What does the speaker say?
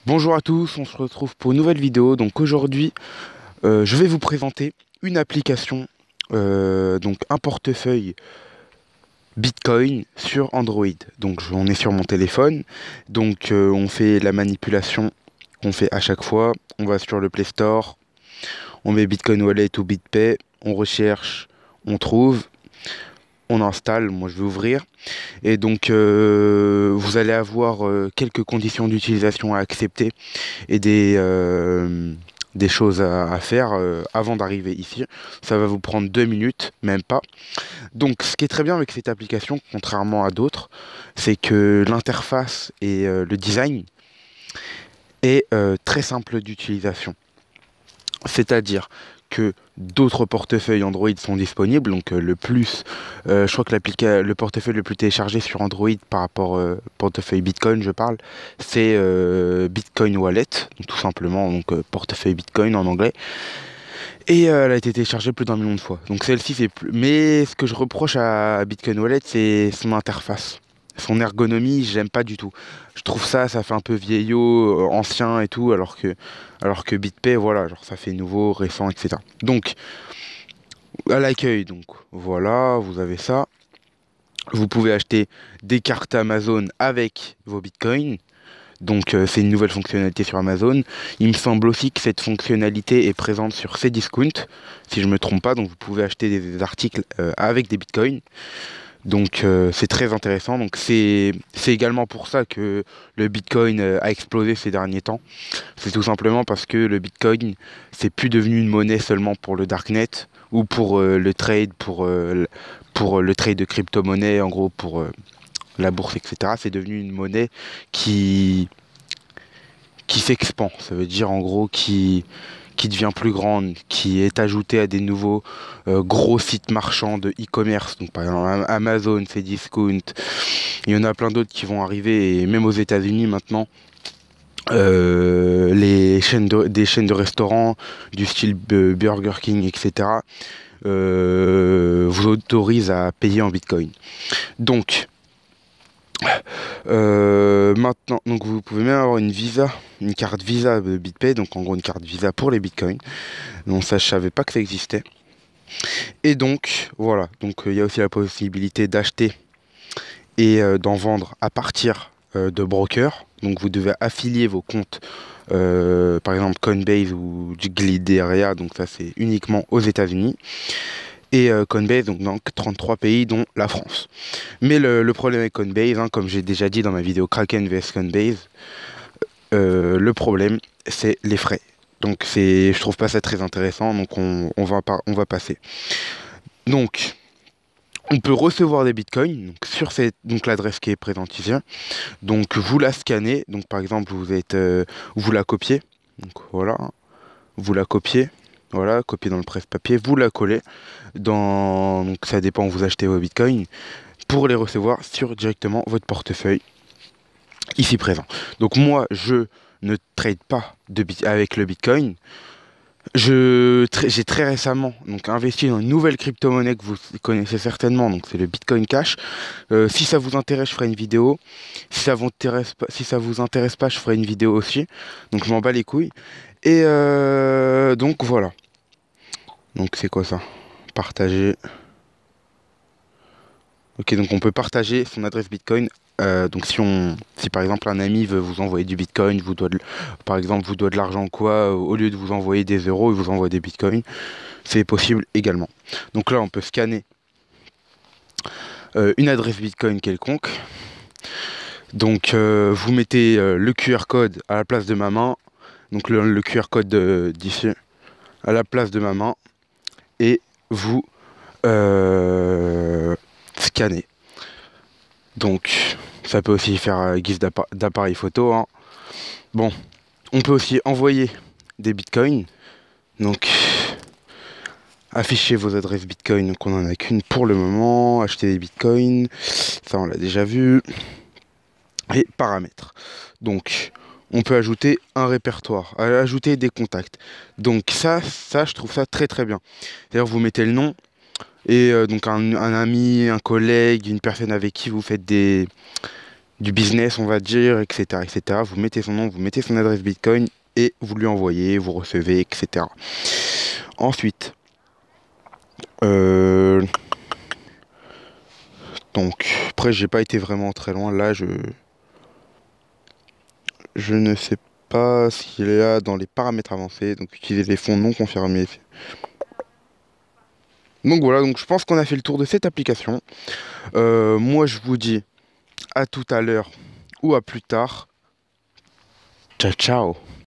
Bonjour à tous, on se retrouve pour une nouvelle vidéo. Donc aujourd'hui, je vais vous présenter une application, donc un portefeuille Bitcoin sur Android. Donc on est sur mon téléphone, donc on fait la manipulation qu'on fait à chaque fois. On va sur le Play Store, on met Bitcoin Wallet ou BitPay, on recherche, on trouve, on installe. Moi je vais ouvrir. Et donc vous allez avoir quelques conditions d'utilisation à accepter et des choses à faire avant d'arriver ici. Ça va vous prendre 2 minutes, même pas. Donc, ce qui est très bien avec cette application, contrairement à d'autres, c'est que l'interface et le design est très simple d'utilisation. C'est-à-dire que d'autres portefeuilles Android sont disponibles. Donc je crois que le portefeuille le plus téléchargé sur Android par rapport au portefeuille Bitcoin, je parle, c'est Bitcoin Wallet, donc tout simplement, donc portefeuille Bitcoin en anglais. Et elle a été téléchargée plus d'1 million de fois. Donc celle-ci, c'est plus. Mais ce que je reproche à Bitcoin Wallet, c'est son interface. Son ergonomie, j'aime pas du tout. Je trouve ça fait un peu vieillot, ancien et tout, alors que BitPay, voilà, genre ça fait nouveau, récent, etc. Donc, à l'accueil, donc voilà, vous avez ça. Vous pouvez acheter des cartes Amazon avec vos bitcoins. Donc c'est une nouvelle fonctionnalité sur Amazon. Il me semble aussi que cette fonctionnalité est présente sur Cdiscount, si je ne me trompe pas. Donc vous pouvez acheter des articles avec des bitcoins. Donc c'est très intéressant. Donc c'est également pour ça que le bitcoin a explosé ces derniers temps. C'est tout simplement parce que le bitcoin, c'est plus devenu une monnaie seulement pour le darknet ou pour le trade, pour le trade de crypto-monnaie, en gros pour la bourse, etc. C'est devenu une monnaie qui qui s'expand. Ça veut dire en gros qui devient plus grande, qui est ajoutée à des nouveaux gros sites marchands de e-commerce. Donc par exemple Amazon, Cdiscount. Il y en a plein d'autres qui vont arriver, et même aux États-Unis maintenant. Des chaînes de restaurants du style Burger King, etc. Vous autorisent à payer en Bitcoin. Donc, maintenant, donc vous pouvez même avoir une carte Visa de BitPay, donc en gros une carte Visa pour les Bitcoins. Donc ça, je savais pas que ça existait. Et donc, voilà. Donc il y a aussi la possibilité d'acheter et d'en vendre à partir de brokers. Donc vous devez affilier vos comptes, par exemple Coinbase ou Glideria. Donc ça, c'est uniquement aux États-Unis. Et Coinbase, donc dans 33 pays, dont la France. Mais le problème avec Coinbase, hein, comme j'ai déjà dit dans ma vidéo Kraken vs Coinbase, le problème, c'est les frais. Donc je trouve pas ça très intéressant, donc on va passer. Donc, on peut recevoir des bitcoins donc donc l'adresse qui est présente ici. Donc vous la scannez, donc par exemple vous la copiez, donc voilà, vous la copiez, voilà, copiez dans le presse-papier, vous la collez donc ça dépend où vous achetez vos bitcoins, pour les recevoir sur directement votre portefeuille ici présent. Donc moi, je ne trade pas avec le Bitcoin. J'ai très récemment donc investi dans une nouvelle crypto-monnaie que vous connaissez certainement, donc c'est le Bitcoin Cash. Si ça vous intéresse, je ferai une vidéo. Si ça vous intéresse pas, je ferai une vidéo aussi. Donc je m'en bats les couilles. Et donc voilà. Donc c'est quoi ça? Partager. Ok, donc on peut partager son adresse Bitcoin. Donc si par exemple un ami veut vous envoyer du Bitcoin, par exemple vous doit de l'argent quoi, au lieu de vous envoyer des euros, il vous envoie des Bitcoins. C'est possible également. Donc là, on peut scanner une adresse Bitcoin quelconque. Donc vous mettez le QR code à la place de ma main. Donc le QR code d'ici à la place de ma main. Et vous scannez. Donc ça peut aussi faire guise d'appareil photo, hein. Bon, on peut aussi envoyer des bitcoins. Donc afficher vos adresses bitcoin. Donc on en a qu'une pour le moment. Acheter des bitcoins, ça on l'a déjà vu. Et paramètres. Donc on peut ajouter un répertoire, ajouter des contacts. Donc ça je trouve ça très très bien. D'ailleurs vous mettez le nom et donc un ami, un collègue, une personne avec qui vous faites du business, on va dire, etc., etc. Vous mettez son nom, vous mettez son adresse Bitcoin et vous lui envoyez, vous recevez, etc. Ensuite, euh, donc, après, j'ai pas été vraiment très loin. Là, je ne sais pas s'il est là dans les paramètres avancés. Donc, utiliser les fonds non confirmés. Donc voilà, donc je pense qu'on a fait le tour de cette application. Moi, je vous dis à tout à l'heure ou à plus tard. Ciao, ciao.